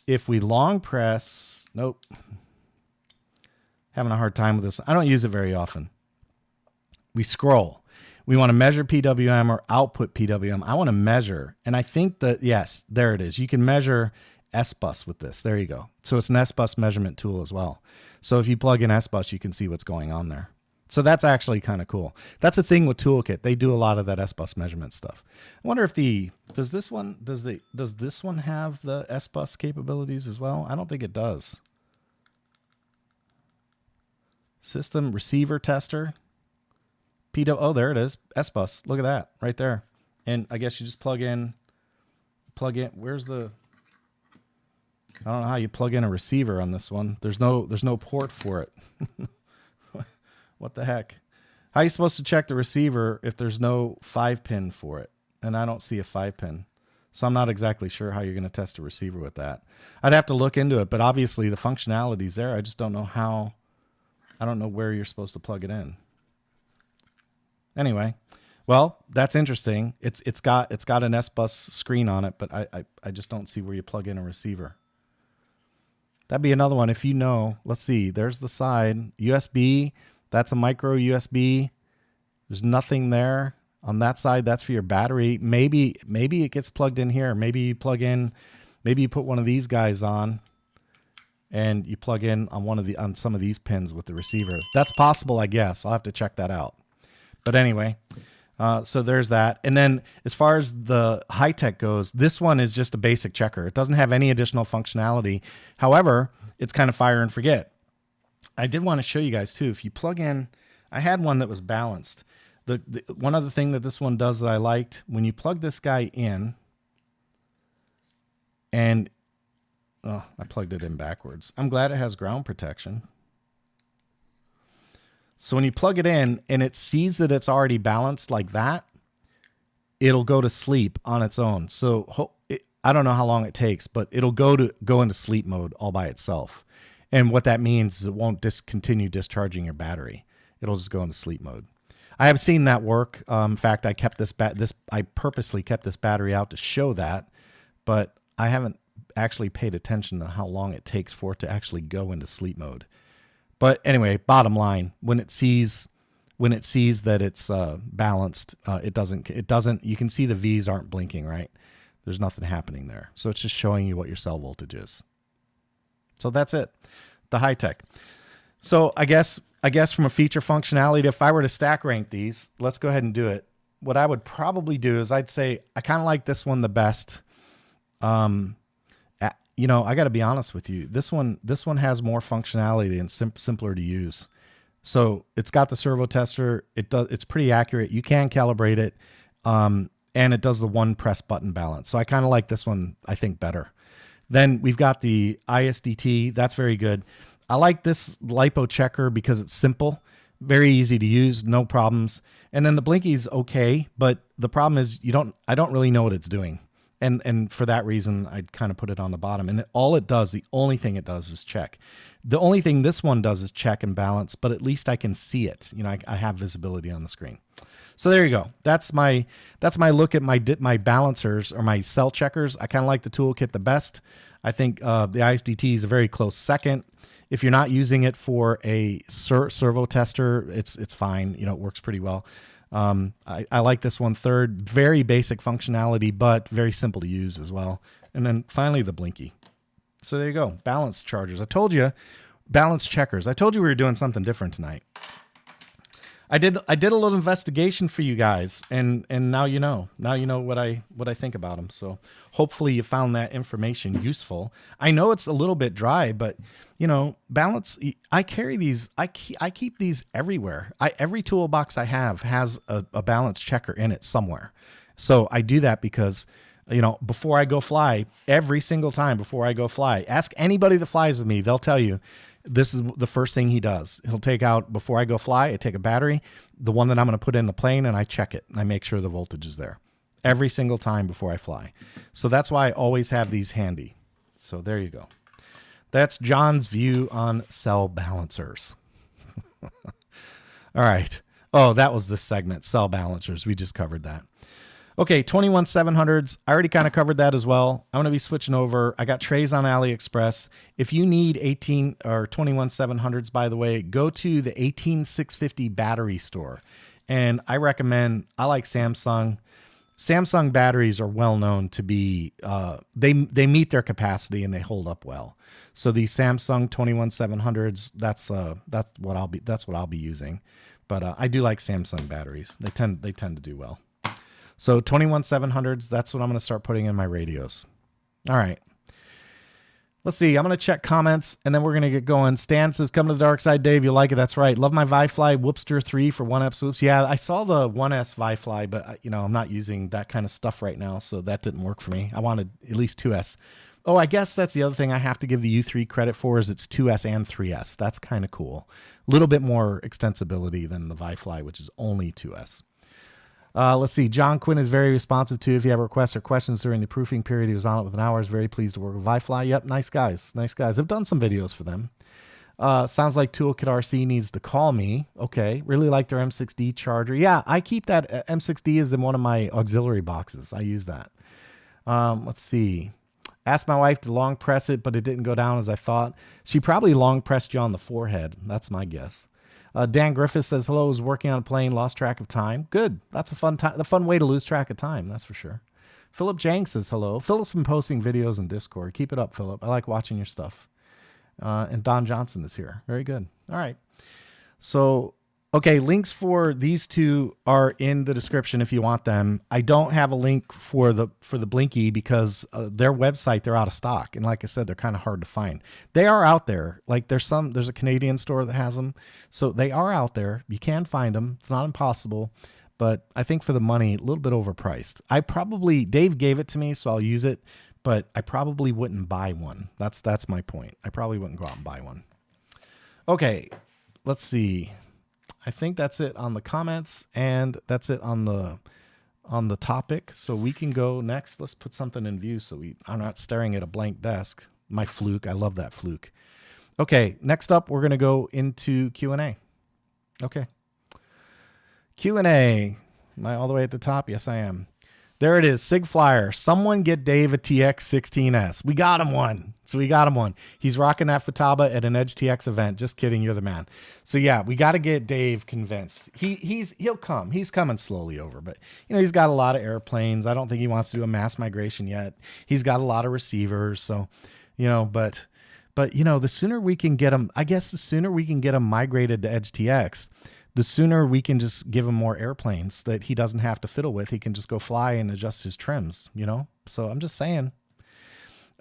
if we long press, nope. Having a hard time with this. I don't use it very often. We scroll. We want to measure PWM or output PWM. I want to measure. And I think that, yes, there it is. You can measure S-Bus with this. There you go. So it's an S-Bus measurement tool as well. So if you plug in S-Bus, you can see what's going on there. So that's actually kind of cool. That's a thing with Toolkit. They do a lot of that S-Bus measurement stuff. I wonder if does this one have the S-Bus capabilities as well? I don't think it does. System receiver tester. Oh, there it is. S-Bus. Look at that right there. And I guess you just plug in. Where's the? I don't know how you plug in a receiver on this one. There's no port for it. What the heck? How are you supposed to check the receiver if there's no 5-pin for it? And I don't see a 5-pin. So I'm not exactly sure how you're going to test a receiver with that. I'd have to look into it, but obviously the functionality's there. I just don't know how. I don't know where you're supposed to plug it in. Anyway, well, that's interesting. It's got an S-Bus screen on it, but I just don't see where you plug in a receiver. That'd be another one if you know. Let's see. There's the side. USB. That's a micro USB. There's nothing there on that side. That's for your battery. Maybe it gets plugged in here. Maybe you put one of these guys on and you plug in on some of these pins with the receiver. That's possible, I guess. I'll have to check that out. But anyway, so there's that. And then as far as the high tech goes, this one is just a basic checker. It doesn't have any additional functionality. However, it's kind of fire and forget. I did want to show you guys too. If you plug in, I had one that was balanced. The one other thing that this one does that I liked, when you plug this guy in, and I plugged it in backwards. I'm glad it has ground protection. So when you plug it in and it sees that it's already balanced like that, it'll go to sleep on its own. So I don't know how long it takes, but it'll go into sleep mode all by itself. And what that means is it won't discontinue discharging your battery. It'll just go into sleep mode. I have seen that work. In fact, I purposely kept this battery out to show that, but I haven't actually paid attention to how long it takes for it to actually go into sleep mode. But anyway, bottom line, when it sees that it's balanced, it doesn't. You can see the V's aren't blinking, right? There's nothing happening there. So it's just showing you what your cell voltage is. So that's it, the high tech. So I guess from a feature functionality, if I were to stack rank these, let's go ahead and do it. What I would probably do is I'd say I kind of like this one the best. You know, I got to be honest with you. This one has more functionality and simpler to use. So it's got the servo tester. It's pretty accurate. You can calibrate it, and it does the one press button balance. So I kind of like this one, I think, better. Then we've got the ISDT. That's very good. I like this LiPo checker because it's simple, very easy to use, no problems. And then the Blinky's okay, but the problem is I don't really know what it's doing. And for that reason, I'd kind of put it on the bottom. And the only thing it does is check. The only thing this one does is check and balance, but at least I can see it. You know, I have visibility on the screen. So there you go. That's my look at my balancers or my cell checkers. I kind of like the Toolkit the best. I think the ISDT is a very close second. If you're not using it for a servo tester, it's fine. You know, it works pretty well. I like this one third. Very basic functionality, but very simple to use as well. And then finally the Blinky. So there you go. Balance chargers. I told you, balance checkers. I told you we were doing something different tonight. I did a little investigation for you guys, and now you know. Now you know what I think about them. So hopefully you found that information useful. I know it's a little bit dry, but you know, balance. I carry these. I keep these everywhere. Every toolbox I have has a balance checker in it somewhere. So I do that because, you know, before I go fly, every single time before I go fly, ask anybody that flies with me. They'll tell you. This is the first thing he does. He'll take out, before I go fly, I take a battery, the one that I'm going to put in the plane, and I check it. And I make sure the voltage is there every single time before I fly. So that's why I always have these handy. So there you go. That's John's view on cell balancers. All right. Oh, that was this segment, cell balancers. We just covered that. Okay, 21700s. I already kind of covered that as well. I'm going to be switching over. I got trays on AliExpress. If you need 18 or 21700s, by the way, go to the 18650 battery store. And I like Samsung. Samsung batteries are well known to be they meet their capacity and they hold up well. So these Samsung 21700s, that's what I'll be using. But I do like Samsung batteries. They tend to do well. So 21700s, that's what I'm going to start putting in my radios. All right. Let's see. I'm going to check comments, and then we're going to get going. Stan says, come to the dark side, Dave. You like it. That's right. Love my Vifly Whoopster 3 for 1S whoops. Yeah, I saw the 1S Vifly, but, I'm not using that kind of stuff right now, so that didn't work for me. I wanted at least 2S. Oh, I guess that's the other thing I have to give the U3 credit for is it's 2S and 3S. That's kind of cool. A little bit more extensibility than the Vifly, which is only 2S. Let's see. John Quinn is very responsive too. If you have requests or questions during the proofing period, he was on it with an hour. I was very pleased to work with Vifly. Yep, nice guys. Nice guys. I've done some videos for them. Sounds like Toolkit RC needs to call me. Okay. Really like their M6D charger. Yeah, I keep that. M6D is in one of my auxiliary boxes. I use that. Let's see. Asked my wife to long press it, but it didn't go down as I thought. She probably long pressed you on the forehead. That's my guess. Dan Griffith says, hello, was working on a plane, lost track of time. Good. That's a fun way to lose track of time. That's for sure. Philip Jank says, hello. Philip's been posting videos in Discord. Keep it up, Philip. I like watching your stuff. And Don Johnson is here. Very good. All right. So, okay. Links for these two are in the description if you want them. I don't have a link for the Blinky because their website, they're out of stock. And like I said, they're kind of hard to find. They are out there. Like there's a Canadian store that has them. So they are out there. You can find them. It's not impossible, but I think for the money, a little bit overpriced. Dave gave it to me, so I'll use it, but I probably wouldn't buy one. That's my point. I probably wouldn't go out and buy one. Okay. Let's see. I think that's it on the comments, and that's it on the topic. So we can go next. Let's put something in view so I'm not staring at a blank desk. My fluke. I love that fluke. Okay, next up, we're going to go into Q&A. Okay. Q&A. Am I all the way at the top? Yes, I am. There it is. Sig Flyer. Someone get Dave a TX16S. We got him one. He's rocking that Futaba at an EdgeTX event. Just kidding. You're the man. So yeah, we got to get Dave convinced. He'll come. He's coming slowly over, but he's got a lot of airplanes. I don't think he wants to do a mass migration yet. He's got a lot of receivers. So, but the sooner we can get him, I guess the sooner we can get him migrated to EdgeTX, the sooner we can just give him more airplanes that he doesn't have to fiddle with. He can just go fly and adjust his trims, So I'm just saying.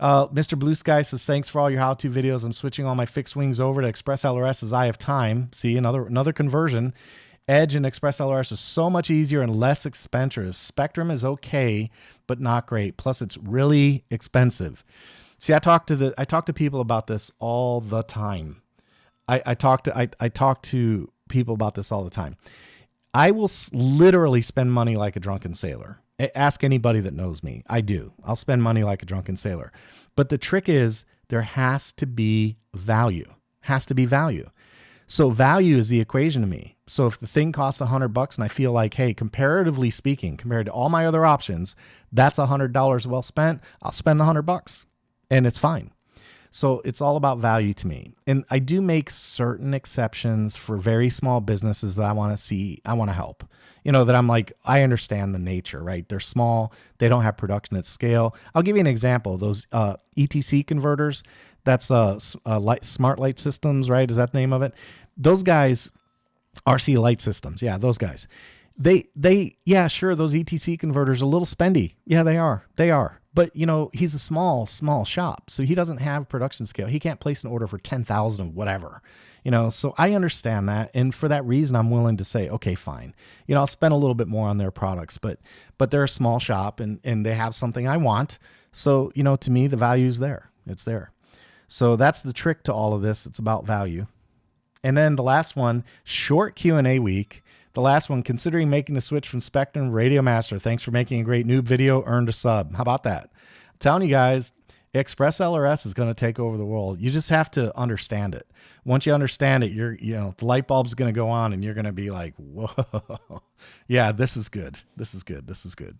Mr. Blue Sky says, thanks for all your how-to videos. I'm switching all my fixed wings over to Express LRS as I have time. See, another conversion. Edge and Express LRS are so much easier and less expensive. Spectrum is okay, but not great. Plus, it's really expensive. See, I talk to people about this all the time. I talk to people about this all the time. I will literally spend money like a drunken sailor. Ask anybody that knows me. I do. I'll spend money like a drunken sailor. But the trick is there has to be value. So value is the equation to me. So if the thing costs $100 and I feel like, hey, comparatively speaking, compared to all my other options, that's $100 well spent, I'll spend the $100 and it's fine. So it's all about value to me. And I do make certain exceptions for very small businesses that I want to help. That I'm like, I understand the nature, right? They're small. They don't have production at scale. I'll give you an example. Those ETC converters, that's Smart Light Systems, right? Is that the name of it? Those guys, RC Light Systems. Yeah, those guys. Yeah, sure, those ETC converters are a little spendy. Yeah, they are. But, he's a small shop, so he doesn't have production scale. He can't place an order for 10,000 of whatever, so I understand that. And for that reason, I'm willing to say, okay, fine. I'll spend a little bit more on their products, but they're a small shop and they have something I want. So, to me, the value's there. It's there. So that's the trick to all of this. It's about value. And then the last one, short Q&A week. The last one, considering making the switch from Spectrum to Radio Master. Thanks for making a great noob video. Earned a sub. How about that? I'm telling you guys, Express LRS is going to take over the world. You just have to understand it. Once you understand it, the light bulb's going to go on and you're going to be like, whoa, yeah, this is good. This is good.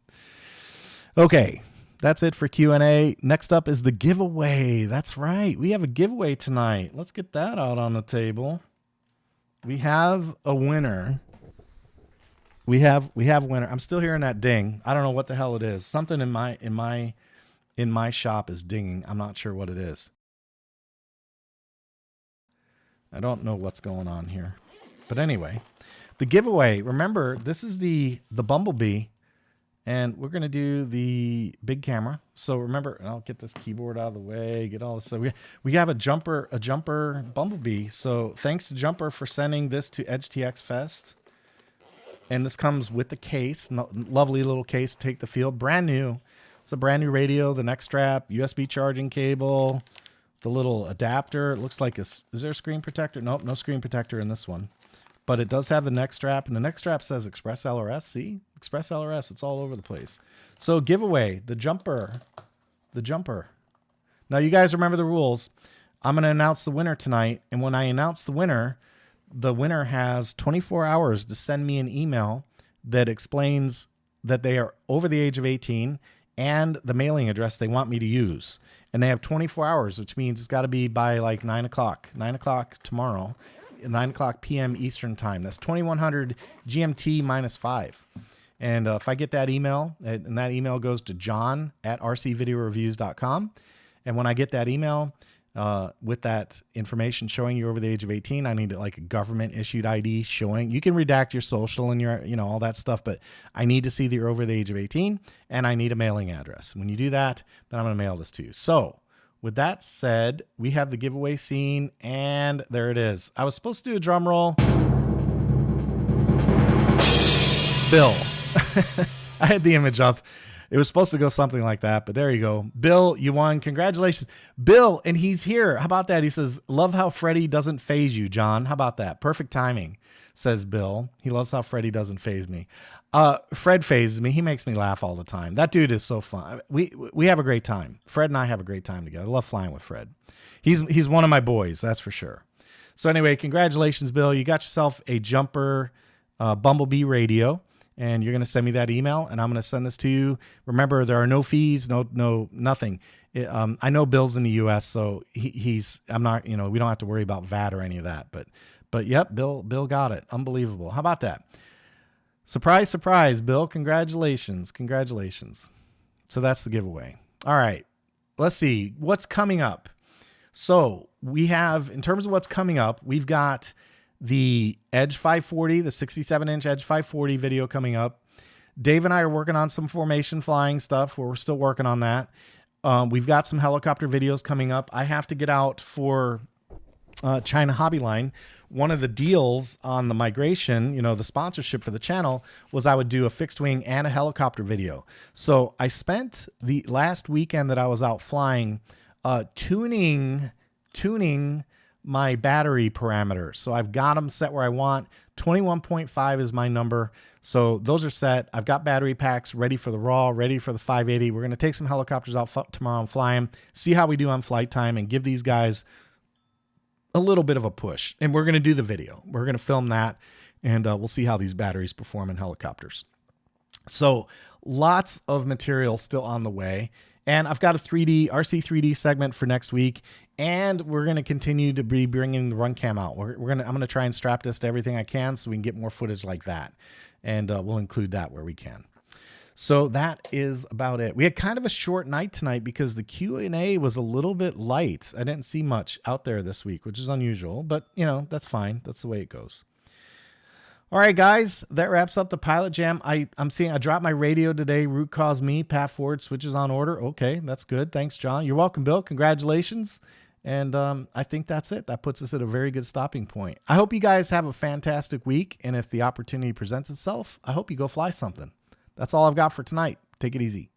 Okay. That's it for Q&A. Next up is the giveaway. That's right. We have a giveaway tonight. Let's get that out on the table. We have a winner. We have winner. I'm still hearing that ding. I don't know what the hell it is. Something in my shop is dinging. I'm not sure what it is. I don't know what's going on here. But anyway, the giveaway. Remember, this is the Bumblebee, and we're going to do the big camera. So remember, I'll get this keyboard out of the way, get all this. So we have a jumper Bumblebee. So thanks to Jumper for sending this to EdgeTX Fest. And this comes with the case, lovely little case to take the field, brand new. It's a brand new radio, the neck strap, USB charging cable, the little adapter. It looks like is there a screen protector? Nope, no screen protector in this one. But it does have the neck strap, and the neck strap says Express LRS. See? Express LRS, it's all over the place. So giveaway, the jumper. Now you guys remember the rules. I'm going to announce the winner tonight, and when I announce the winner has 24 hours to send me an email that explains that they are over the age of 18 and the mailing address they want me to use. And they have 24 hours, which means it's got to be by like 9 o'clock tomorrow, 9 o'clock p.m. Eastern time. That's 2100 GMT -5. And if I get that email, and that email goes to john@rcvideoreviews.com. And when I get that email, with that information showing you're over the age of 18, I need like a government issued ID showing. You can redact your social and your, all that stuff, but I need to see that you're over the age of 18, and I need a mailing address. When you do that, then I'm going to mail this to you. So with that said, we have the giveaway scene, and there it is. I was supposed to do a drum roll. Bill. I had the image up. It was supposed to go something like that, but there you go. Bill, you won. Congratulations. Bill, and he's here. How about that? He says, love how Freddie doesn't phase you, John. How about that? Perfect timing, says Bill. He loves how Freddie doesn't phase me. Fred phases me. He makes me laugh all the time. That dude is so fun. We have a great time. Fred and I have a great time together. I love flying with Fred. He's one of my boys, that's for sure. So anyway, congratulations, Bill. You got yourself a Jumper Bumblebee radio. And you're going to send me that email, and I'm going to send this to you. Remember, there are no fees, no nothing. I know Bill's in the U.S., so I'm not, we don't have to worry about VAT or any of that. But yep, Bill got it. Unbelievable. How about that? Surprise, surprise, Bill. Congratulations. So that's the giveaway. All right. Let's see what's coming up. So we have, in terms of what's coming up, we've got the Edge 540, the 67-inch Edge 540 video coming up. Dave and I are working on some formation flying stuff where we're still working on that. We've got some helicopter videos coming up. I have to get out for China Hobby Line. One of the deals on the migration, the sponsorship for the channel, was I would do a fixed wing and a helicopter video. So I spent the last weekend that I was out flying tuning my battery parameters. So I've got them set where I want. 21.5 is my number. So those are set. I've got battery packs ready for the raw, ready for the 580. We're going to take some helicopters out tomorrow and fly them, see how we do on flight time, and give these guys a little bit of a push. And we're going to do the video. We're going to film that, and we'll see how these batteries perform in helicopters. So lots of material still on the way. And I've got a RC 3D segment for next week, and we're going to continue to be bringing the run cam out. I'm going to try and strap this to everything I can so we can get more footage like that, and we'll include that where we can. So that is about it. We had kind of a short night tonight because the Q&A was a little bit light. I didn't see much out there this week, which is unusual, but that's fine. That's the way it goes. All right, guys, that wraps up the PilotJam. I'm seeing I dropped my radio today. Root cause me. Path forward switches on order. Okay, that's good. Thanks, John. You're welcome, Bill. Congratulations. And I think that's it. That puts us at a very good stopping point. I hope you guys have a fantastic week. And if the opportunity presents itself, I hope you go fly something. That's all I've got for tonight. Take it easy.